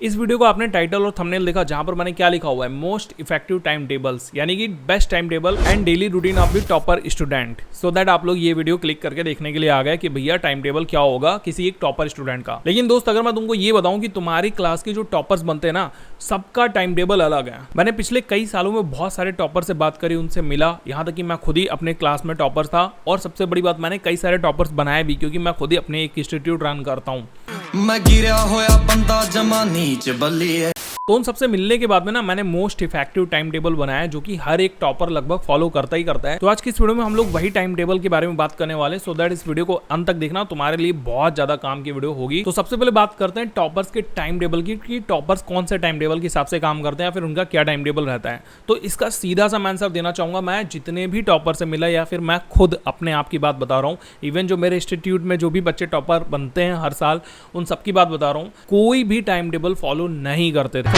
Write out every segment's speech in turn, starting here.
इस वीडियो को आपने टाइटल और थंबनेल देखा, जहां पर मैंने क्या लिखा हुआ है, मोस्ट इफेक्टिव टाइम टेबल्स, यानी कि best time table and daily routine of the topper student. So that आप लोग ये वीडियो क्लिक करके देखने के लिए आ गए कि भैया टाइम टेबल क्या होगा किसी एक टॉपर स्टूडेंट का। लेकिन दोस्त, अगर मैं तुमको ये बताऊं कि तुम्हारी क्लास के जो टॉपर्स बनते हैं ना, सबका टाइम टेबल अलग है। मैंने पिछले कई सालों में बहुत सारे टॉपर से बात करी, उनसे मिला, यहाँ तक कि मैं खुद ही अपने क्लास में टॉपर था। और सबसे बड़ी बात, मैंने कई सारे टॉपर्स बनाए भी, क्योंकि मैं खुद ही अपने एक इंस्टीट्यूट रन करता हूँ। मैं गिरा होया बंदा जमा नीच बल्ली है। तो उन सबसे मिलने के बाद में ना मैंने मोस्ट इफेक्टिव टाइम टेबल बनाया, जो कि हर एक टॉपर लगभग फॉलो करता ही करता है। तो आज की इस वीडियो में हम लोग वही टाइम टेबल के बारे में बात करने वाले, सो दैट इस वीडियो को अंत तक देखना, तुम्हारे लिए बहुत ज्यादा काम की वीडियो होगी। तो सबसे पहले बात करते हैं टॉपर्स के टाइम टेबल की, कि टॉपर्स कौन से टाइम टेबल के हिसाब से काम करते हैं, फिर उनका क्या टाइम टेबल रहता है। तो इसका सीधा सा मैं आंसर देना चाहूंगा, मैं जितने भी टॉपर से मिला या फिर मैं खुद अपने आप की बात बता रहा हूँ, इवन जो मेरे इंस्टीट्यूट में जो भी बच्चे टॉपर बनते हैं हर साल, उन सबकी बात बता रहा हूँ, कोई भी टाइम टेबल फॉलो नहीं करते थे।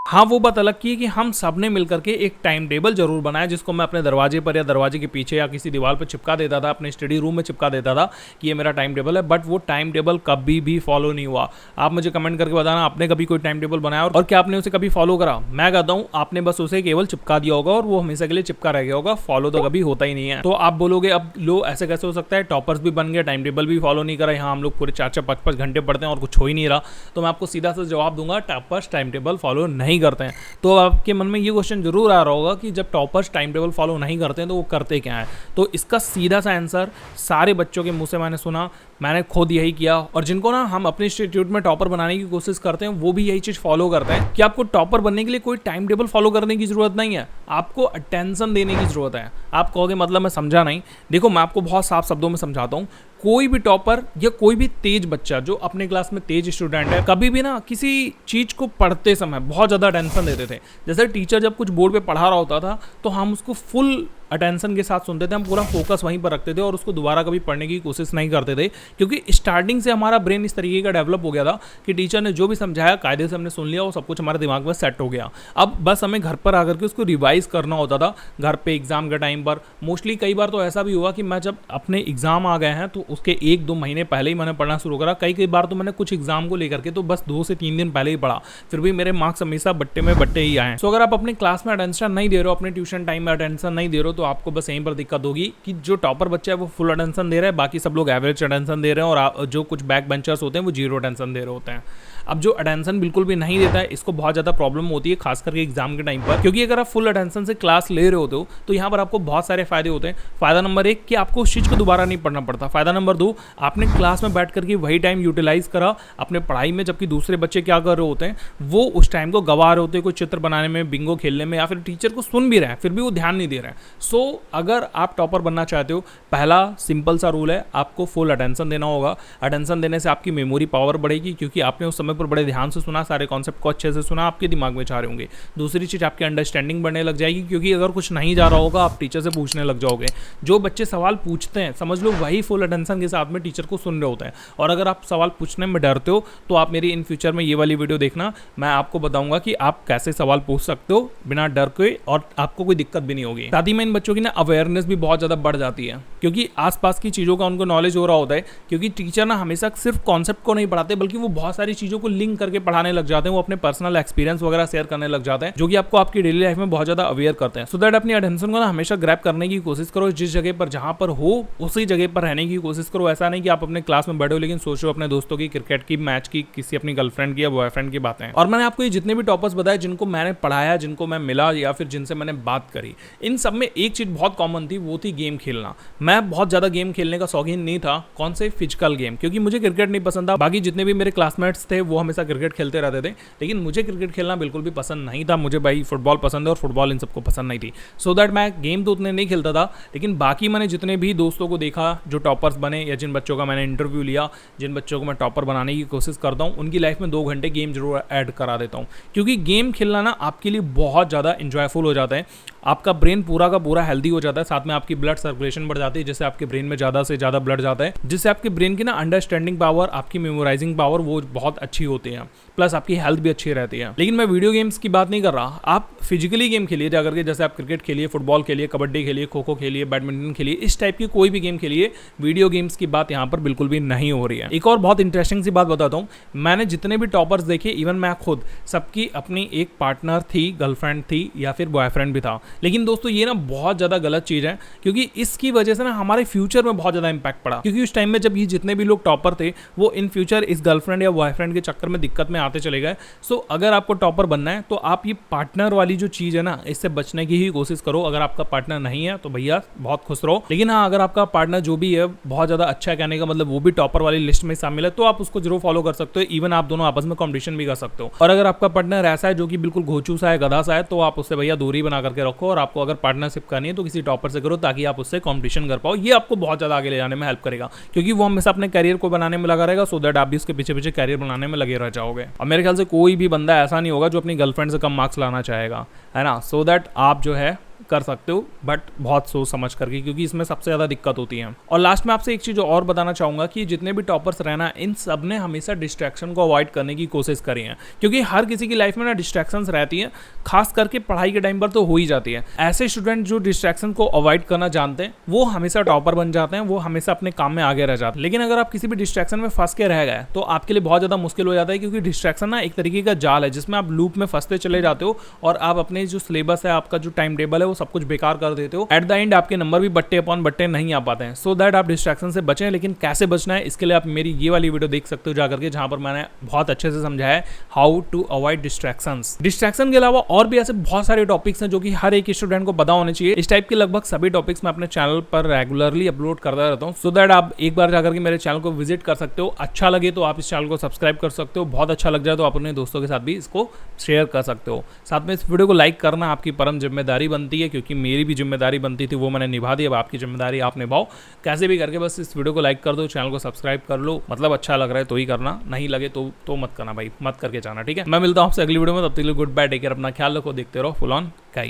हाँ, वो बात अलग की है कि हम सब ने मिलकर के एक टाइम टेबल जरूर बनाया, जिसको मैं अपने दरवाजे पर या दरवाजे के पीछे या किसी दीवार पर चिपका देता था, अपने स्टडी रूम में चिपका देता था कि ये मेरा टाइम टेबल है। बट वो टाइम टेबल कभी भी फॉलो नहीं हुआ। आप मुझे कमेंट करके बताना, आपने कभी कोई टाइम टेबल बनाया और क्या आपने उसे कभी फॉलो करा। मैं कहता हूँ आपने बस उसे केवल चिपका दिया होगा और वो हमेशा के लिए चिपका रह गया होगा, फॉलो तो कभी होता ही नहीं है। तो आप बोलोगे अब लो ऐसे कैसे हो सकता है, टॉपर्स भी बन गए, टाइम टेबल भी फॉलो नहीं करा, यहाँ हम लोग पूरे 4-5 घंटे पढ़ते हैं और कुछ हो ही नहीं रहा। तो मैं आपको सीधा सा जवाब दूंगा, टॉपर्स टाइम टेबल फॉलो नहीं करते हैं। तो आपके मन में ये क्वेश्चन जरूर आ रहा होगा कि जब टॉपर्स टाइम टेबल फॉलो नहीं करते हैं तो वो करते क्या है। तो इसका सीधा सा आंसर सारे बच्चों के मुंह से मैंने सुना, मैंने खुद यही किया। और जिनको ना हम अपने इंस्टीट्यूट में टॉपर बनाने की कोशिश करते हैं, वो भी यही चीज फॉलो करते हैं कि आपको टॉपर बनने के लिए कोई टाइम टेबल फॉलो करने की जरूरत नहीं है, आपको अटेंशन देने की जरूरत है। आप कहोगे मतलब मैं समझा नहीं। देखो, मैं आपको बहुत साफ शब्दों में समझाता हूँ। कोई भी टॉपर या कोई भी तेज बच्चा जो अपने क्लास में तेज स्टूडेंट है, कभी भी ना किसी चीज को पढ़ते समय बहुत ज्यादा अटेंशन देते थे। जैसे टीचर जब कुछ बोर्ड पे पढ़ा रहा होता था तो हम उसको फुल अटेंशन के साथ सुनते थे, हम पूरा फोकस वहीं पर रखते थे और उसको दोबारा कभी पढ़ने की कोशिश नहीं करते थे, क्योंकि स्टार्टिंग से हमारा ब्रेन इस तरीके का डेवलप हो गया था कि टीचर ने जो भी समझाया कायदे से हमने सुन लिया और सब कुछ हमारे दिमाग में सेट हो गया। अब बस हमें घर पर आकर के उसको रिवाइज करना होता था, घर पे एग्जाम के टाइम पर। मोस्टली कई बार तो ऐसा भी हुआ कि मैं जब अपने एग्जाम आ गए हैं तो उसके 1-2 महीने पहले ही मैंने पढ़ना शुरू करा। कई बार तो मैंने कुछ एग्जाम को लेकर के तो बस 2 से 3 दिन पहले ही पढ़ा, फिर भी मेरे मार्क्स हमेशा बट्टे में बट्टे ही आए। सो अगर आप अपने क्लास में अटेंशन नहीं दे रहे हो, अपने ट्यूशन टाइम में अटेंशन नहीं दे रहे हो, तो आपको बस यहीं पर दिक्कत होगी कि जो टॉपर बच्चा है वो फुल अटेंशन दे रहा है, बाकी सब लोग एवरेज अटेंशन दे रहे हैं, और जो कुछ बैक बेंचर्स होते हैं वो 0 अटेंशन दे रहे होते हैं। अब जो अटेंशन बिल्कुल भी नहीं देता है, इसको बहुत ज्यादा प्रॉब्लम होती है, खास करके एग्जाम के टाइम पर, क्योंकि अगर आप फुल अटेंशन से क्लास ले रहे होते हो तो यहाँ पर आपको बहुत सारे फायदे होते हैं। फायदा नंबर 1 कि आपको उस चीज को दोबारा नहीं पढ़ना पड़ता। फायदा नंबर 2, आपने क्लास में बैठ करके वही टाइम यूटिलाइज करा अपने पढ़ाई में, जबकि दूसरे बच्चे क्या कर रहे होते हैं, वो उस टाइम को गवा रहे होते हैं, कोई चित्र बनाने में, बिंगो खेलने में, या फिर टीचर को सुन भी रहे हैं फिर भी वो ध्यान नहीं दे रहे हैं। सो अगर आप टॉपर बनना चाहते हो, पहला सिंपल सा रूल है, आपको फुल अटेंशन देना होगा। अटेंशन देने से आपकी मेमोरी पावर बढ़ेगी, क्योंकि आपने उस समय पर बड़े ध्यान से सुना, सारे कॉन्सेप्ट को अच्छे से सुना, आपके दिमाग में जा रहे होंगे। दूसरी चीज, आपकी अंडरस्टैंडिंग बढ़ने लग जाएगी, क्योंकि अगर कुछ नहीं जा रहा होगा आप टीचर से पूछने लग जाओगे। जो बच्चे सवाल पूछते हैं, समझ लो वही फुल अटेंशन के साथ में टीचर को सुन रहे होते हैं। और अगर आप सवाल पूछने में डरते हो तो आप मेरी इन फ्यूचर में ये वाली वीडियो देखना, मैं आपको बताऊंगा कि आप कैसे सवाल पूछ सकते हो बिना डर के, और आपको कोई दिक्कत भी नहीं होगी। साथ ही में इन बच्चों की ना अवेयरनेस भी बहुत ज्यादा बढ़ जाती है, क्योंकि आसपास की चीजों का उनको नॉलेज हो रहा होता है। क्योंकि टीचर ना हमेशा सिर्फ कॉन्सेप्ट को नहीं पढ़ाते, बल्कि वो बहुत सारी चीजों को लिंक करके पढ़ाने लग जाते हैं, वो अपने पर्सनल एक्सपीरियंस वगैरह शेयर करने लग जाते हैं, जो कि आपको आपकी डेली लाइफ में बहुत ज्यादा अवेयर करते हैं। सो दैट अपनी अटेंशन को ना हमेशा ग्रैब करने की कोशिश करो, जिस जगह पर जहां पर हो उसी जगह पर रहने की कोशिश करो। ऐसा नहीं कि आप अपने क्लास में बैठे हो लेकिन सोचो अपने दोस्तों की, क्रिकेट की, मैच की, किसी अपनी गर्लफ्रेंड की या बॉयफ्रेंड की बातें। और मैंने आपको ये जितने भी टॉपर्स बताए, जिनको मैंने पढ़ाया, जिनको मैं मिला या फिर जिनसे मैंने बात करी, इन सब में एक चीज बहुत कॉमन थी, वो थी गेम खेलना। मैं बहुत ज्यादा गेम खेलने का शौकीन नहीं था। कौन से? फिजिकल गेम, क्योंकि मुझे क्रिकेट नहीं पसंद था। बाकी जितने भी मेरे क्लासमेट्स थे वो हमेशा क्रिकेट खेलते रहते थे, लेकिन मुझे क्रिकेट खेलना बिल्कुल भी पसंद नहीं था। मुझे भाई फुटबॉल पसंद है और फुटबॉल इन सबको पसंद नहीं थी। सो दैट मैं गेम तो उतने नहीं खेलता था, लेकिन बाकी मैंने जितने भी दोस्तों को देखा जो टॉपर्स बने, या जिन बच्चों का मैंने इंटरव्यू लिया, जिन बच्चों को मैं टॉपर बनाने की कोशिश करता हूँ, उनकी लाइफ में 2 घंटे गेम जरूर ऐड करा देता हूँ, क्योंकि गेम खेलना ना आपके लिए बहुत ज़्यादा इंजॉयफुल हो जाता है। आपका ब्रेन पूरा का पूरा हेल्दी हो जाता है, साथ में आपकी ब्लड सर्कुलेशन बढ़ जाती है, जिससे आपके ब्रेन में ज़्यादा से ज़्यादा ब्लड जाता है, जिससे आपके ब्रेन की ना अंडरस्टैंडिंग पावर, आपकी मेमोराइजिंग पावर वो बहुत अच्छी होती है, प्लस आपकी हेल्थ भी अच्छी रहती है। लेकिन मैं वीडियो गेम्स की बात नहीं कर रहा, आप फिजिकली गेम खेलिए जाकर के, जैसे आप क्रिकेट खेलिए, फुटबॉल खेलिए, कबड्डी खेलिए, खो खो खेलिए, बैडमिंटन खेलिए, इस टाइप की कोई भी गेम खेलिए। वीडियो गेम्स की बात यहाँ पर बिल्कुल भी नहीं हो रही है। एक और बहुत इंटरेस्टिंग सी बात बताता हूँ, मैंने जितने भी टॉपर्स देखे, इवन मैं खुद, सबकी अपनी एक पार्टनर थी, गर्लफ्रेंड थी या फिर बॉयफ्रेंड भी था। लेकिन दोस्तों ये ना बहुत ज़्यादा गलत चीज़ है, क्योंकि इसकी वजह से ना हमारे फ्यूचर में बहुत ज़्यादा इंपैक्ट पड़ा। क्योंकि उस टाइम में जब ये जितने भी लोग टॉपर थे, वो इन फ्यूचर इस गर्लफ्रेंड या बॉयफ्रेंड के चक्कर में दिक्कत में आते चले गए। सो अगर आपको टॉपर बनना है तो आप ये पार्टनर वाली जो चीज़ है ना, इससे बचने की ही कोशिश करो। अगर आपका पार्टनर नहीं है तो भैया बहुत खुश रहो। लेकिन हाँ, अगर आपका पार्टनर जो भी है बहुत ज़्यादा अच्छा है, कहने का मतलब वो भी टॉपर वाली लिस्ट में शामिल है, तो आप उसको जरूर फॉलो कर सकते हो। इवन आप दोनों आपस में कॉम्पिटिशन भी कर सकते हो। और अगर आपका पार्टनर ऐसा है जो कि बिल्कुल घोचू सा है, गधा सा है, तो आप उससे भैया दूरी बना करके रखो। और आपको अगर पार्टनरशिप करनी है तो किसी टॉपर से करो, ताकि आप उससे कॉम्पिटिशन कर पाओ। ये आपको बहुत ज़्यादा आगे ले जाने में हेल्प करेगा, क्योंकि वो हमेशा अपने करियर को बनाने में लगा रहेगा, सो दैट आप भी उसके पीछे पीछे करियर बनाने में लगे रह जाओगे। और मेरे ख्याल से कोई भी बंदा ऐसा नहीं होगा जो अपनी गर्लफ्रेंड से कम मार्क्स लाना चाहेगा, है ना। सो दैट आप जो है कर सकते हो, बट बहुत सोच समझ करके, क्योंकि इसमें सबसे ज़्यादा दिक्कत होती है। और लास्ट में आपसे एक चीज़ और बताना चाहूँगा कि जितने भी टॉपर्स रहना, इन सब ने हमेशा डिस्ट्रैक्शन को अवॉइड करने की कोशिश करी है, क्योंकि हर किसी की लाइफ में ना डिस्ट्रैक्शंस रहती हैं, खास करके पढ़ाई के टाइम पर तो हो ही जाती है। ऐसे स्टूडेंट जो डिस्ट्रैक्शन को अवॉइड करना जानते हैं, वो हमेशा टॉपर बन जाते हैं, वो हमेशा अपने काम में आगे रह जाते हैं। लेकिन अगर आप किसी भी डिस्ट्रैक्शन में फंस के रह गए तो आपके लिए बहुत ज़्यादा मुश्किल हो जाता है, क्योंकि डिस्ट्रैक्शन ना एक तरीके का जाल है, जिसमें आप लूप में फंसते चले जाते हो और आप अपने जो सिलेबस है, आपका जो टाइम टेबल है, वो सब कुछ बेकार कर देते हो। एट द एंड आपके नंबर भी बट्टे अपॉन बट्टे नहीं आ पाते हैं। सो दैट आप डिस्ट्रैक्शन से बचें। लेकिन कैसे बचना है, इसके लिए आप मेरी ये वाली वीडियो देख सकते हो जाकर के, जहां पर मैंने बहुत अच्छे से समझाया है how to avoid distractions. Distraction के अलावा और भी ऐसे बहुत सारे टॉपिक्स हैं जो कि हर एक स्टूडेंट को पता होने चाहिए। इस टाइप के लगभग सभी टॉपिक्स मैं अपने चैनल पर रेगुलरली अपलोड करता रहता हूँ, सो दैट आप एक बार जाकर के मेरे चैनल को विजिट कर सकते हो। अच्छा लगे तो आप इस चैनल को सब्सक्राइब कर सकते हो, बहुत अच्छा लग जाए तो आप अपने दोस्तों के साथ भी इसको शेयर कर सकते हो। साथ में इस वीडियो को लाइक करना आपकी परम जिम्मेदारी बनती है, क्योंकि मेरी भी जिम्मेदारी बनती थी, वो मैंने निभा दी। अब आपकी जिम्मेदारी आप निभाओ, कैसे भी करके बस इस वीडियो को लाइक कर दो, चैनल को सब्सक्राइब कर लो। मतलब अच्छा लग रहा है तो ही करना, नहीं लगे तो मत करना भाई, मत करके जाना, ठीक है। मैं मिलता हूँ आपसे अगली वीडियो में, तब तक के लिए गुड बाय, टेक केयर, अपना ख्याल रखो, देखते रहो फुल ऑन गाइड।